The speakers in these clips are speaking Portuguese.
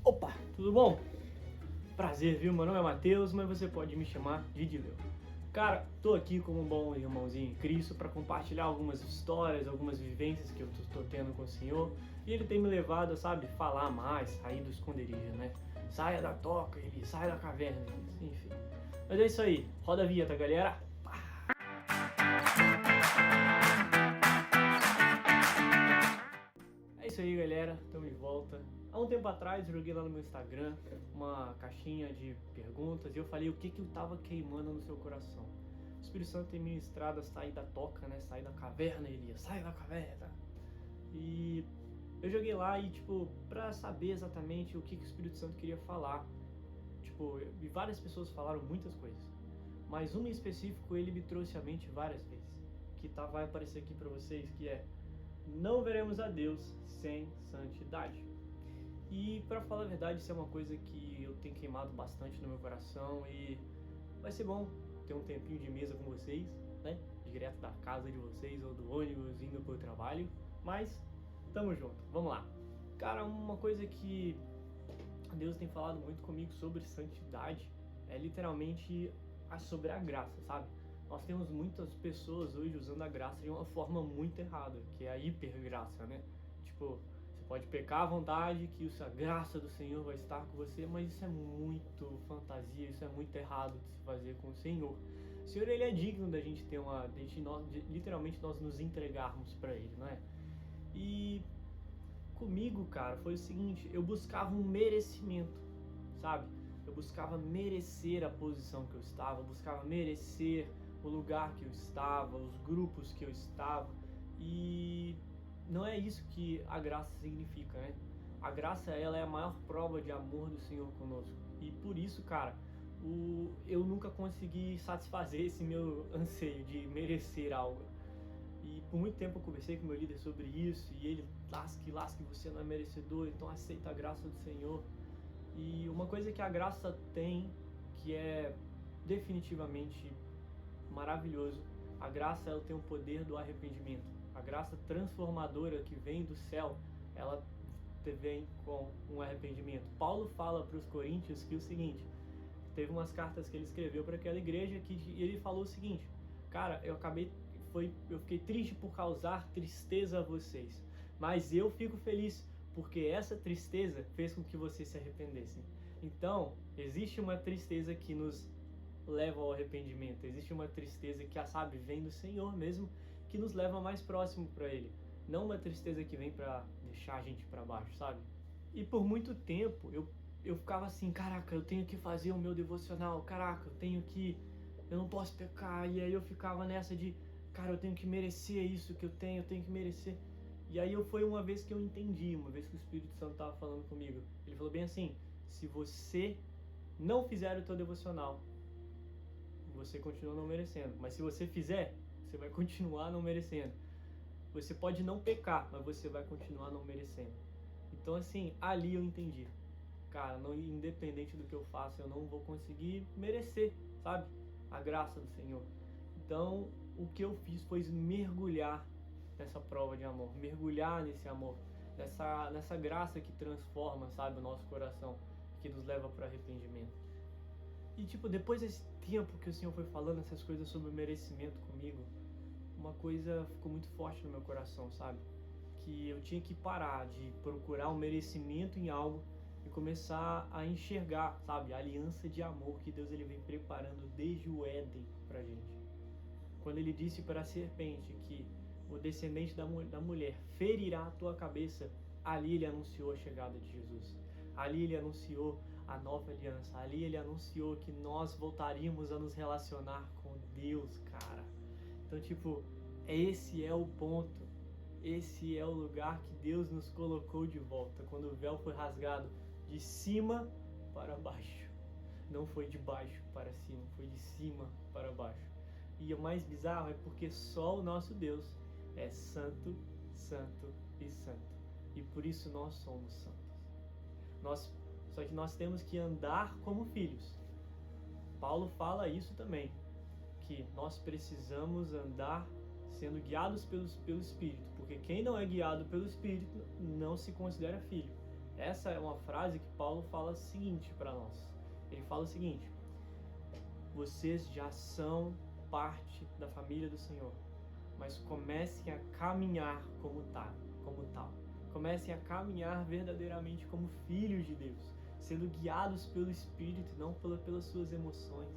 Opa, tudo bom? Prazer, viu? Meu nome é Matheus, mas você pode me chamar de Dileu. Cara, tô aqui como um bom irmãozinho em Cristo para compartilhar algumas histórias, algumas vivências que eu tô tendo com o Senhor. E Ele tem me levado a, sabe, falar mais, sair do esconderijo, né? Saia da toca, Eli, saia da caverna, Eli, enfim. Mas é isso aí, roda a vinheta, galera! É isso aí, galera, estamos de volta. Há um tempo atrás eu joguei lá no meu Instagram uma caixinha de perguntas e eu falei o que eu tava queimando no seu coração. O Espírito Santo tem ministrado a sair da toca, né? Sair da caverna, Elias, sai da caverna. E eu joguei lá e, tipo, pra saber exatamente o que o Espírito Santo queria falar. Tipo, e várias pessoas falaram muitas coisas, mas uma em específico ele me trouxe à mente várias vezes, que vai aparecer aqui pra vocês, que é: não veremos a Deus sem santidade. E para falar a verdade, isso é uma coisa que eu tenho queimado bastante no meu coração e vai ser bom ter um tempinho de mesa com vocês, né? Direto da casa de vocês ou do ônibus indo pro trabalho, mas tamo junto, vamos lá. Cara, uma coisa que Deus tem falado muito comigo sobre santidade é literalmente sobre a graça, sabe? Nós temos muitas pessoas hoje usando a graça de uma forma muito errada, que é a hipergraça, né? Tipo, você pode pecar à vontade, que a graça do Senhor vai estar com você, mas isso é muito fantasia, isso é muito errado de se fazer com o Senhor. O Senhor, Ele é digno da gente ter literalmente nós nos entregarmos para Ele, não é? E comigo, cara, foi o seguinte: eu buscava um merecimento, sabe? Eu buscava merecer a posição que eu estava, eu buscava merecer o lugar que eu estava, os grupos que eu estava, e não é isso que a graça significa, né? A graça, ela é a maior prova de amor do Senhor conosco, e por isso, cara, eu nunca consegui satisfazer esse meu anseio de merecer algo. E por muito tempo eu conversei com meu líder sobre isso, e ele: lasque, você não é merecedor, então aceita a graça do Senhor. E uma coisa que a graça tem, que é definitivamente maravilhoso: a graça, ela tem o poder do arrependimento. A graça transformadora que vem do céu, ela vem com um arrependimento. Paulo fala para os coríntios que o seguinte, teve umas cartas que ele escreveu para aquela igreja que ele falou o seguinte: cara, eu fiquei triste por causar tristeza a vocês, mas eu fico feliz porque essa tristeza fez com que vocês se arrependessem. Então, existe uma tristeza que nos leva ao arrependimento, existe uma tristeza que, sabe, vem do Senhor mesmo, que nos leva mais próximo para Ele, não uma tristeza que vem para deixar a gente para baixo, sabe? E por muito tempo eu ficava assim: caraca, eu tenho que fazer o meu devocional, caraca, eu não posso pecar. E aí eu ficava nessa de: cara, eu tenho que merecer isso que eu tenho que merecer. E aí foi uma vez que eu entendi, uma vez que o Espírito Santo estava falando comigo. Ele falou bem assim: se você não fizer o teu devocional, você continua não merecendo. Mas se você fizer, você vai continuar não merecendo. Você pode não pecar, mas você vai continuar não merecendo. Então, assim, ali eu entendi: cara, não, independente do que eu faço, eu não vou conseguir merecer, sabe, a graça do Senhor. Então, o que eu fiz foi mergulhar nessa prova de amor, mergulhar nesse amor, nessa graça que transforma, sabe, o nosso coração, que nos leva para arrependimento. E, tipo, depois desse tempo que o Senhor foi falando essas coisas sobre o merecimento comigo, uma coisa ficou muito forte no meu coração, sabe? Que eu tinha que parar de procurar um merecimento em algo e começar a enxergar, sabe, a aliança de amor que Deus, ele vem preparando desde o Éden pra gente. Quando ele disse para a serpente que o descendente da mulher ferirá a tua cabeça, ali ele anunciou a chegada de Jesus. Ali ele anunciou a nova aliança. Ali ele anunciou que nós voltaríamos a nos relacionar com Deus, cara. Então, tipo, esse é o ponto. Esse é o lugar que Deus nos colocou de volta, quando o véu foi rasgado de cima para baixo. Não foi de baixo para cima, foi de cima para baixo. E o mais bizarro é porque só o nosso Deus é santo, santo e santo. E por isso nós somos santos. Só que nós temos que andar como filhos. Paulo fala isso também, que nós precisamos andar sendo guiados pelo Espírito, porque quem não é guiado pelo Espírito não se considera filho. Essa é uma frase que Paulo fala o seguinte para nós. Ele fala o seguinte: vocês já são parte da família do Senhor, mas comecem a caminhar como tal. Comecem a caminhar verdadeiramente como filhos de Deus, sendo guiados pelo Espírito e não pelas suas emoções.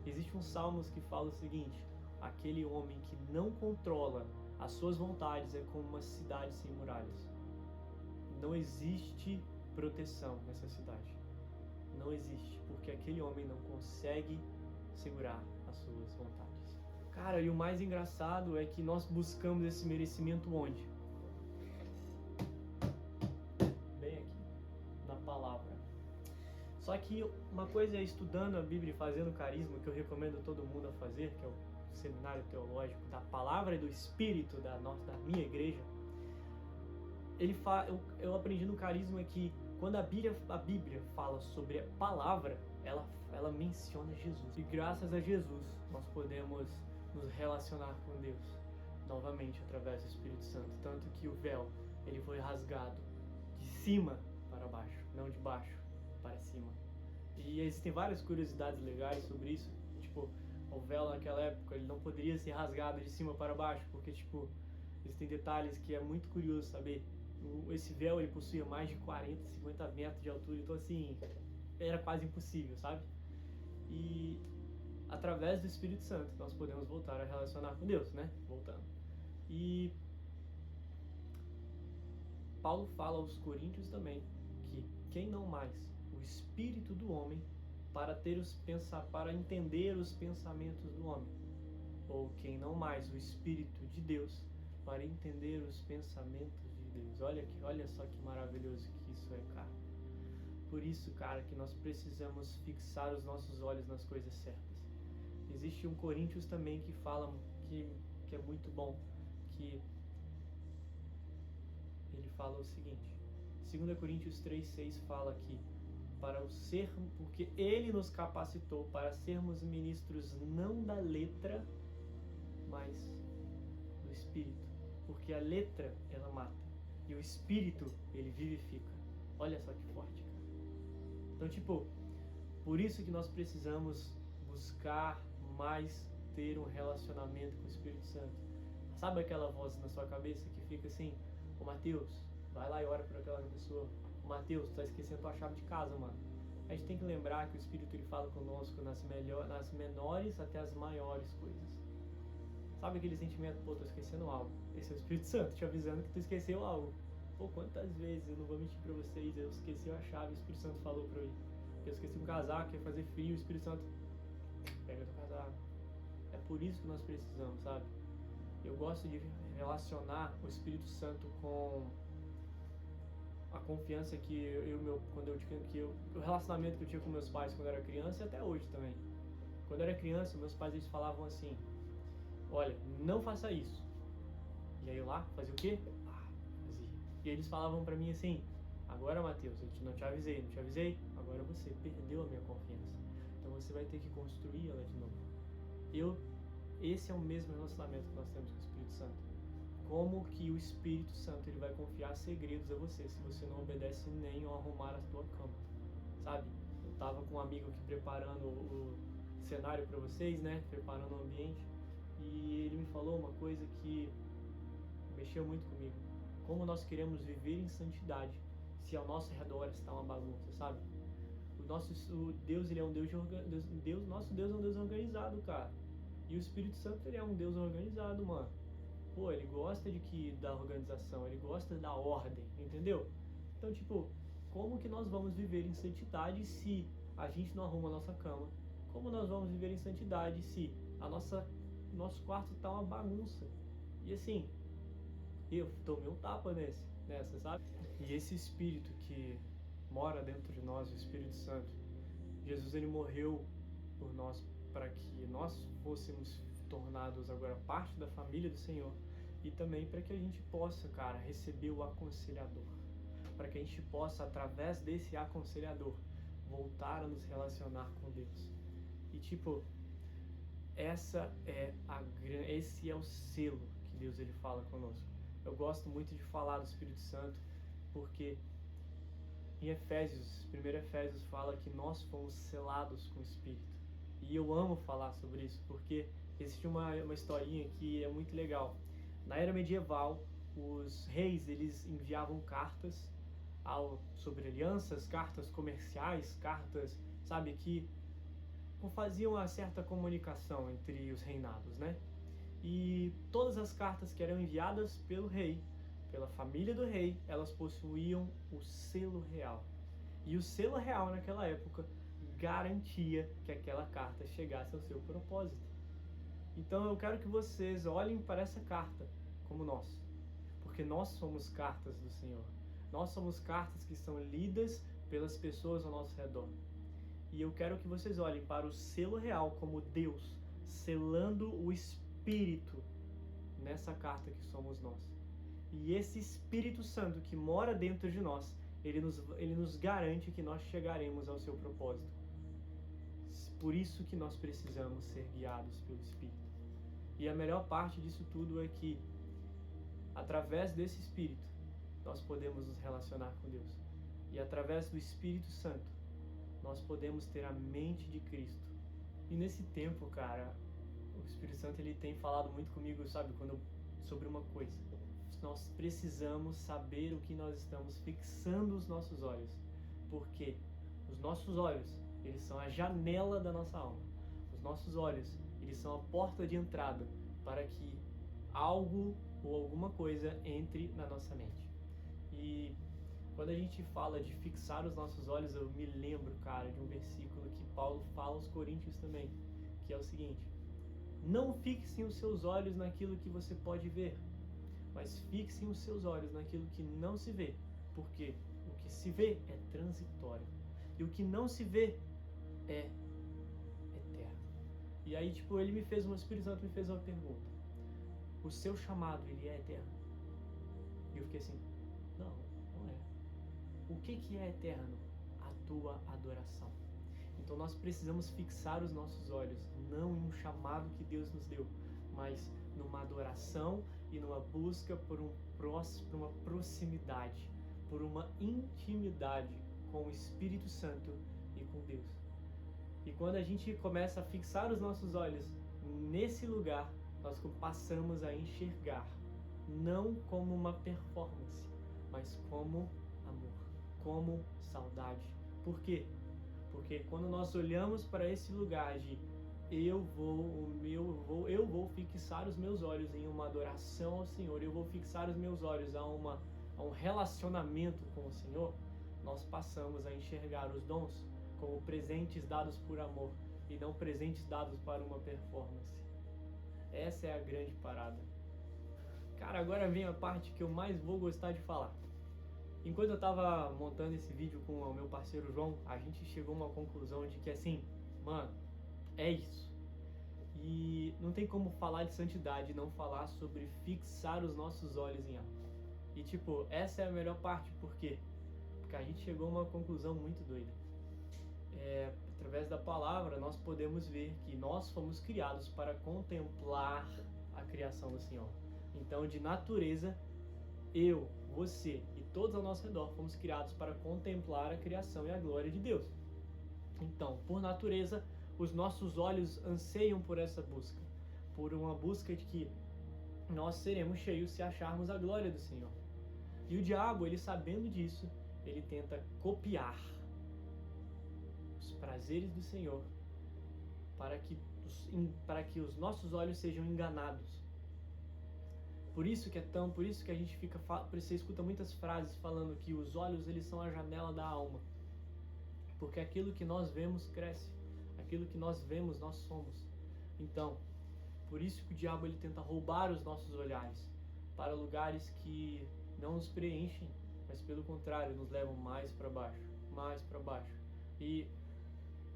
Existe um Salmos que fala o seguinte: aquele homem que não controla as suas vontades é como uma cidade sem muralhas. Não existe proteção nessa cidade. Não existe, porque aquele homem não consegue segurar as suas vontades. Cara, e o mais engraçado é que nós buscamos esse merecimento onde? Bem aqui, na palavra. Só que uma coisa é estudando a Bíblia e fazendo carisma, que eu recomendo todo mundo a fazer, que é o seminário teológico da palavra e do Espírito da minha igreja. Eu aprendi no carisma que quando a Bíblia fala sobre a palavra, ela menciona Jesus. E graças a Jesus nós podemos nos relacionar com Deus novamente através do Espírito Santo. Tanto que o véu, ele foi rasgado de cima para baixo, não de baixo para cima. E existem várias curiosidades legais sobre isso. Tipo, o véu naquela época, ele não poderia ser rasgado de cima para baixo, porque, tipo, existem detalhes que é muito curioso saber. Esse véu, ele possuía mais de 40, 50 metros de altura, então, assim, era quase impossível, sabe? E através do Espírito Santo nós podemos voltar a relacionar com Deus, né? Voltando. E Paulo fala aos Coríntios também que quem não mais o Espírito do homem para entender os pensamentos do homem, ou quem não mais o Espírito de Deus para entender os pensamentos de Deus. Olha só que maravilhoso que isso é, cara. Por isso, cara, que nós precisamos fixar os nossos olhos nas coisas certas. Existe um Coríntios também que fala que é muito bom, que ele fala o seguinte: 2 Coríntios 3:6 fala que porque ele nos capacitou para sermos ministros não da letra, mas do Espírito. Porque a letra, ela mata, e o Espírito, ele vivifica. Olha só que forte, cara. Então, tipo, por isso que nós precisamos buscar mais ter um relacionamento com o Espírito Santo. Sabe aquela voz na sua cabeça que fica assim: ô Mateus, vai lá e ora por aquela pessoa. Ô Mateus, tu tá esquecendo tua chave de casa, mano. A gente tem que lembrar que o Espírito, ele fala conosco nas menores até as maiores coisas. Sabe aquele sentimento: pô, tô esquecendo algo. Esse é o Espírito Santo te avisando que tu esqueceu algo. Pô, quantas vezes, eu não vou mentir pra vocês, eu esqueci a chave, o Espírito Santo falou pra mim. Eu esqueci um casaco, ia fazer frio, o Espírito Santo: pega teu casaco. É por isso que nós precisamos, sabe? Eu gosto de relacionar o Espírito Santo com a confiança que o relacionamento que eu tinha com meus pais quando eu era criança e até hoje também. Quando eu era criança, meus pais, eles falavam assim: olha, não faça isso. E aí eu lá, fazia o quê? Fazia. E eles falavam pra mim assim: agora, Mateus, eu não te avisei, agora você perdeu a minha confiança. Então você vai ter que construir ela de novo. Esse é o mesmo relacionamento que nós temos com o Espírito Santo. Como que o Espírito Santo, ele vai confiar segredos a você se você não obedece nem ao arrumar a tua cama, sabe? Eu tava com um amigo aqui preparando o cenário para vocês, né? Preparando o ambiente, e ele me falou uma coisa que mexeu muito comigo. Como nós queremos viver em santidade se ao nosso redor está uma bagunça, sabe? O Deus, ele é um nosso Deus é um Deus organizado, cara. E o Espírito Santo, ele é um Deus organizado, mano. Pô, ele gosta da organização, ele gosta da ordem, entendeu? Então, tipo, como que nós vamos viver em santidade se a gente não arruma a nossa cama? Como nós vamos viver em santidade se nosso quarto tá uma bagunça? E assim, eu tomei um tapa nessa, sabe? E esse Espírito que mora dentro de nós, o Espírito Santo, Jesus, ele morreu por nós para que nós fôssemos tornados agora parte da família do Senhor, e também para que a gente possa, cara, receber o aconselhador, para que a gente possa, através desse aconselhador, voltar a nos relacionar com Deus. E tipo, esse é o selo que Deus, ele fala conosco. Eu gosto muito de falar do Espírito Santo, porque Em Efésios, 1 Efésios fala que nós fomos selados com o Espírito. E eu amo falar sobre isso, porque existe uma historinha que é muito legal. Na era medieval, os reis eles enviavam cartas sobre alianças, cartas comerciais, cartas, sabe, que faziam uma certa comunicação entre os reinados, né? E todas as cartas que eram enviadas pelo rei, pela família do rei, elas possuíam o selo real. E o selo real naquela época garantia que aquela carta chegasse ao seu propósito. Então eu quero que vocês olhem para essa carta como nós, porque nós somos cartas do Senhor. Nós somos cartas que são lidas pelas pessoas ao nosso redor. E eu quero que vocês olhem para o selo real como Deus selando o Espírito nessa carta que somos nós. E esse Espírito Santo que mora dentro de nós, ele nos garante que nós chegaremos ao seu propósito. Por isso que nós precisamos ser guiados pelo Espírito. E a melhor parte disso tudo é que, através desse Espírito, nós podemos nos relacionar com Deus. E através do Espírito Santo, nós podemos ter a mente de Cristo. E nesse tempo, cara, o Espírito Santo ele tem falado muito comigo, sabe, sobre uma coisa. Nós precisamos saber o que nós estamos fixando os nossos olhos, porque os nossos olhos, eles são a janela da nossa alma. Os nossos olhos, eles são a porta de entrada para que algo ou alguma coisa entre na nossa mente. E quando a gente fala de fixar os nossos olhos, eu me lembro, cara, de um versículo que Paulo fala aos Coríntios também, que é o seguinte: não fixem os seus olhos naquilo que você pode ver, mas fixem os seus olhos naquilo que não se vê, porque o que se vê é transitório e o que não se vê é eterno. E aí, tipo, o Espírito Santo me fez uma pergunta: o seu chamado, ele é eterno? E eu fiquei assim, não é. O que é eterno? A tua adoração. Então nós precisamos fixar os nossos olhos, não em um chamado que Deus nos deu, mas numa adoração e numa busca por uma proximidade, por uma intimidade com o Espírito Santo e com Deus. E quando a gente começa a fixar os nossos olhos nesse lugar, nós passamos a enxergar, não como uma performance, mas como amor, como saudade. Por quê? Porque quando nós olhamos para esse lugar de eu vou fixar os meus olhos em uma adoração ao Senhor, eu vou fixar os meus olhos a um relacionamento com o Senhor, nós passamos a enxergar os dons como presentes dados por amor e não presentes dados para uma performance. Essa é a grande parada. Cara, agora vem a parte que eu mais vou gostar de falar. Enquanto eu estava montando esse vídeo com o meu parceiro João, a gente chegou a uma conclusão de que assim, mano, é isso. E não tem como falar de santidade e não falar sobre fixar os nossos olhos em algo. E tipo, essa é a melhor parte, por quê? Porque a gente chegou a uma conclusão muito doida. Através da palavra nós podemos ver que nós fomos criados para contemplar a criação do Senhor. Então, de natureza, eu, você e todos ao nosso redor fomos criados para contemplar a criação e a glória de Deus. Então, por natureza, os nossos olhos anseiam por essa busca, por uma busca de que nós seremos cheios se acharmos a glória do Senhor. E o diabo, ele sabendo disso, ele tenta copiar os prazeres do Senhor para que os nossos olhos sejam enganados. Por isso que a gente você escuta muitas frases falando que os olhos eles são a janela da alma. Porque aquilo que nós vemos cresce, aquilo que nós vemos nós somos. Então, por isso que o diabo ele tenta roubar os nossos olhares para lugares que não nos preenchem, mas pelo contrário, nos levam mais para baixo, mais para baixo. E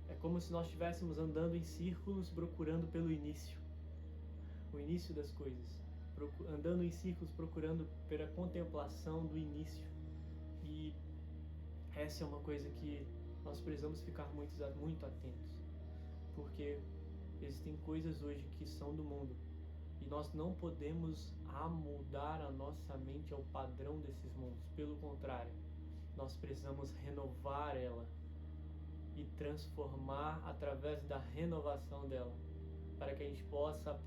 é como se nós estivéssemos andando em círculos procurando pelo início, o início das coisas, andando em círculos procurando pela contemplação do início. E essa é uma coisa que nós precisamos ficar muito atentos, porque existem coisas hoje que são do mundo e nós não podemos amoldar a nossa mente ao padrão desses mundos, pelo contrário, nós precisamos renovar ela e transformar através da renovação dela, para que a gente possa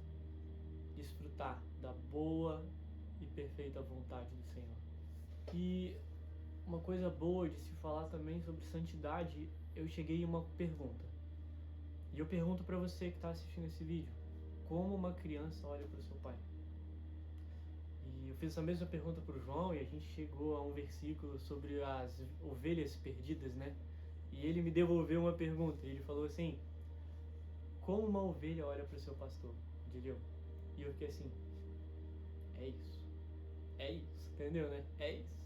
desfrutar da boa e perfeita vontade do Senhor. E uma coisa boa de se falar também sobre santidade, eu cheguei em uma pergunta. E eu pergunto para você que está assistindo esse vídeo: como uma criança olha para o seu pai? E eu fiz essa mesma pergunta para o João e a gente chegou a um versículo sobre as ovelhas perdidas, né? E ele me devolveu uma pergunta. Ele falou assim: como uma ovelha olha para o seu pastor, Gideon? E eu fiquei assim: é isso, entendeu, né? É isso.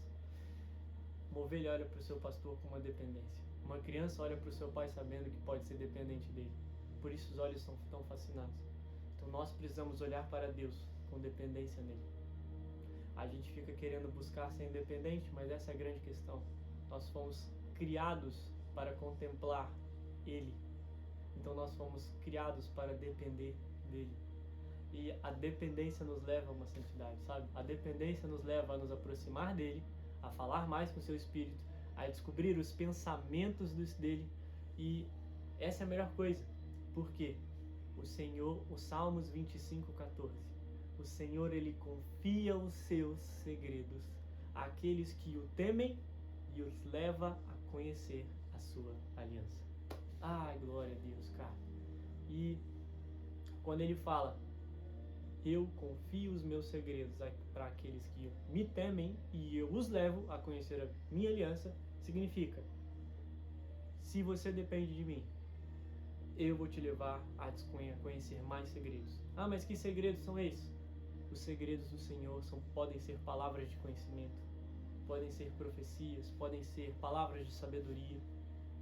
Uma ovelha olha para o seu pastor com uma dependência. Uma criança olha para o seu pai sabendo que pode ser dependente dele. Por isso os olhos são tão fascinados. Então nós precisamos olhar para Deus com dependência nele. A gente fica querendo buscar ser independente, mas essa é a grande questão. Nós fomos criados para contemplar Ele. Então nós fomos criados para depender dele. E a dependência nos leva a uma santidade, sabe? A dependência nos leva a nos aproximar dele, a falar mais com o seu espírito, a descobrir os pensamentos dele. E essa é a melhor coisa. Por quê? O Senhor, o Salmos 25:14. O Senhor, Ele confia os seus segredos àqueles que o temem e os leva a conhecer a sua aliança. Ai, glória a Deus, cara. E quando Ele fala: eu confio os meus segredos para aqueles que me temem e eu os levo a conhecer a minha aliança, significa: se você depende de mim, eu vou te levar a conhecer mais segredos. Ah, mas que segredos são esses? Os segredos do Senhor podem ser palavras de conhecimento, podem ser profecias, podem ser palavras de sabedoria.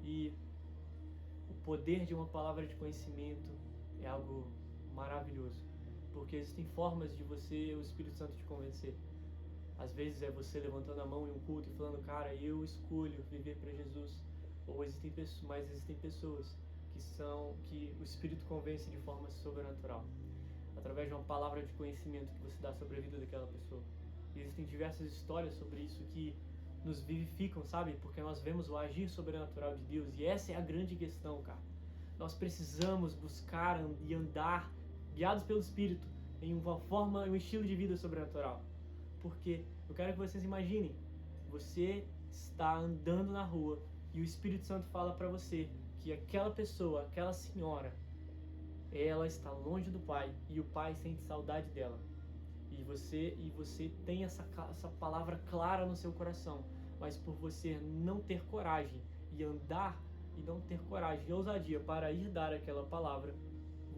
E o poder de uma palavra de conhecimento é algo maravilhoso, porque existem formas de você, o Espírito Santo, te convencer. Às vezes é você levantando a mão em um culto e falando: cara, eu escolho viver para Jesus. Ou existem pessoas que o Espírito convence de forma sobrenatural, através de uma palavra de conhecimento que você dá sobre a vida daquela pessoa. E existem diversas histórias sobre isso que nos vivificam, sabe? Porque nós vemos o agir sobrenatural de Deus. E essa é a grande questão, cara. Nós precisamos buscar e andar guiados pelo Espírito em uma forma, um estilo de vida sobrenatural. Porque eu quero que vocês imaginem: você está andando na rua e o Espírito Santo fala para você que aquela pessoa, aquela senhora, ela está longe do Pai e o Pai sente saudade dela. E você tem essa palavra clara no seu coração, mas por você não ter coragem e andar e não ter coragem e ousadia para ir dar aquela palavra,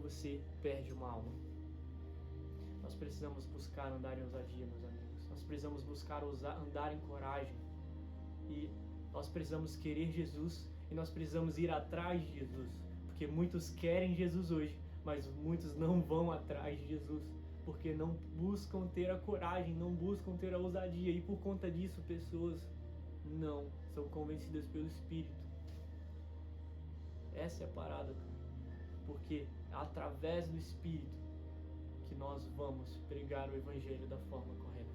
você perde uma alma. Nós precisamos buscar andar em ousadia, meus amigos. Nós precisamos buscar andar em coragem. E nós precisamos querer Jesus e nós precisamos ir atrás de Jesus. Porque muitos querem Jesus hoje, mas muitos não vão atrás de Jesus, porque não buscam ter a coragem, não buscam ter a ousadia. E por conta disso, pessoas não são convencidas pelo Espírito. Essa é a parada, cara. Porque é através do Espírito que nós vamos pregar o Evangelho da forma correta.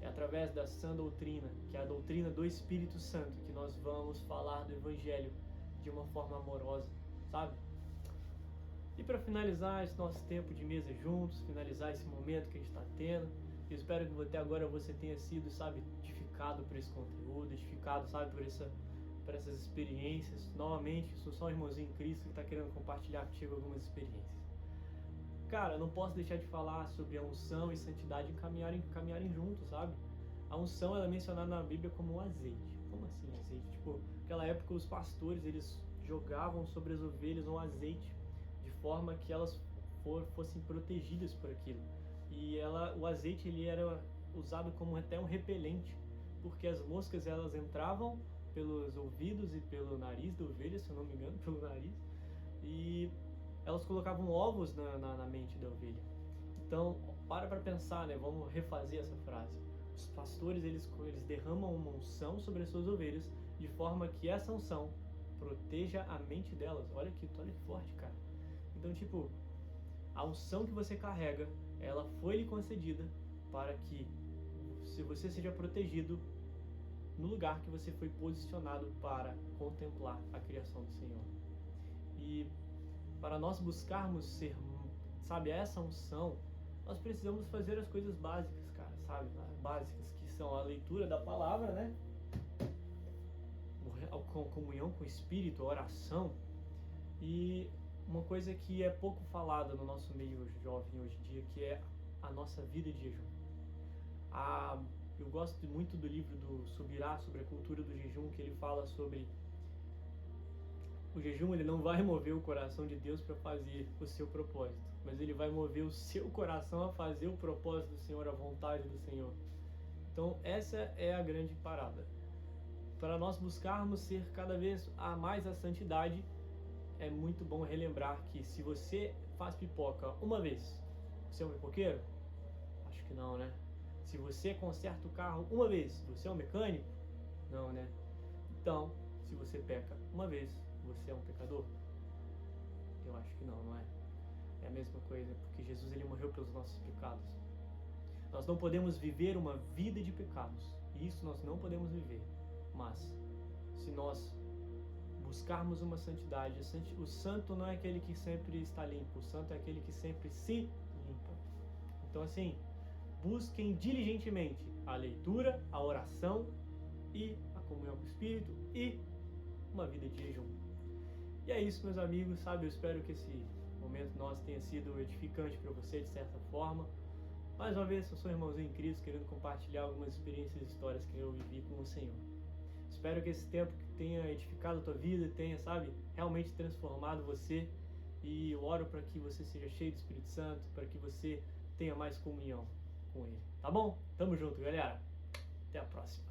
É através da sã doutrina, que é a doutrina do Espírito Santo, que nós vamos falar do Evangelho de uma forma amorosa, sabe? E para finalizar esse nosso tempo de mesa juntos, finalizar esse momento que a gente está tendo, eu espero que até agora você tenha sido, sabe, edificado por esse conteúdo, edificado, sabe, por essas experiências. Novamente, sou só um irmãozinho em Cristo que está querendo compartilhar contigo algumas experiências. Cara, eu não posso deixar de falar sobre a unção e santidade caminharem juntos, sabe? A unção, ela é mencionada na Bíblia como um azeite. Como assim azeite? Tipo, naquela época os pastores, eles jogavam sobre as ovelhas um azeite, de forma que elas fossem protegidas por aquilo. E o azeite, ele era usado como até um repelente, porque as moscas, elas entravam pelos ouvidos e pelo nariz da ovelha, se eu não me engano, pelo nariz, e elas colocavam ovos na mente da ovelha. Então, para pensar, né? Vamos refazer essa frase. Os pastores, eles derramam uma unção sobre as suas ovelhas, de forma que essa unção proteja a mente delas. Olha que forte, cara. Então, tipo, a unção que você carrega, ela foi lhe concedida para que, se você seja protegido no lugar que você foi posicionado para contemplar a criação do Senhor. E para nós buscarmos ser, sabe, essa unção, nós precisamos fazer as coisas básicas, cara, sabe? Básicas, que são a leitura da palavra, né? A comunhão com o Espírito, a oração. E uma coisa que é pouco falada no nosso meio jovem hoje em dia, que é a nossa vida de jejum. Eu gosto muito do livro do Subirá, sobre a cultura do jejum, que ele fala sobre o jejum. Ele não vai mover o coração de Deus para fazer o seu propósito, mas ele vai mover o seu coração a fazer o propósito do Senhor, a vontade do Senhor. Então essa é a grande parada. Para nós buscarmos ser cada vez mais a santidade, é muito bom relembrar que se você faz pipoca uma vez, você é um pipoqueiro? Acho que não, né? Se você conserta o carro uma vez, você é um mecânico? Não, né? Então, se você peca uma vez, você é um pecador? Eu acho que não, não é? É a mesma coisa, porque Jesus ele morreu pelos nossos pecados. Nós não podemos viver uma vida de pecados, e isso nós não podemos viver. Mas, se nós buscarmos uma santidade, o santo não é aquele que sempre está limpo, o santo é aquele que sempre se limpa. Então, assim, busquem diligentemente a leitura, a oração e a comunhão com o Espírito e uma vida de jejum. E é isso, meus amigos, sabe? Eu espero que esse momento nosso tenha sido edificante para você, de certa forma. Mais uma vez, eu sou irmãozinho em Cristo, querendo compartilhar algumas experiências e histórias que eu vivi com o Senhor. Espero que esse tempo tenha edificado a tua vida, tenha, sabe, realmente transformado você. E eu oro para que você seja cheio do Espírito Santo, para que você tenha mais comunhão com Ele. Tá bom? Tamo junto, galera. Até a próxima.